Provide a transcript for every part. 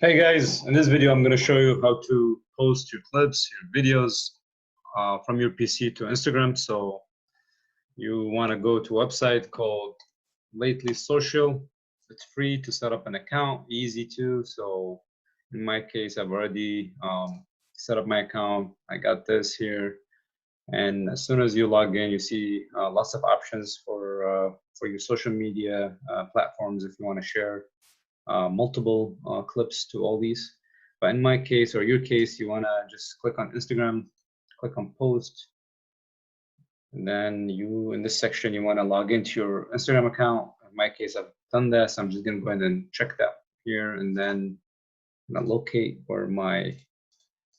Hey guys, in this video I'm going to show you how to post your clips, your videos from your PC to Instagram. So you want to go to a website called Lately Social. It's free to set up an account, easy to. So in my case, I've already set up my account. I got this here, and as soon as you log in, you see lots of options for your social media platforms if you want to share multiple clips to all these. But in my case or your case, you want to just click on Instagram, click on post, and then you in this section you want to log into your Instagram account. In my case, I've done that, so I'm just going to go ahead and check that here, and then I'm going to locate where my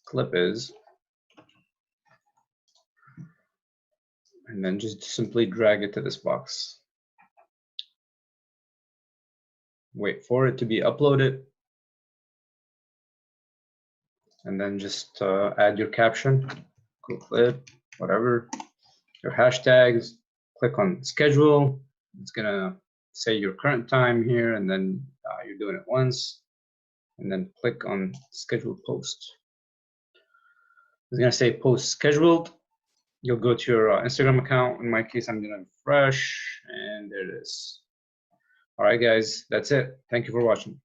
clip is, and then just simply drag it to this box. Wait for it to be uploaded, and then just add your caption, cool clip, whatever, your hashtags, click on schedule. It's gonna say your current time here, and then you're doing it once, and then click on schedule post. It's gonna say post scheduled. You'll go to your Instagram account. In my case, I'm gonna refresh, and there it is. All right, guys, that's it. Thank you for watching.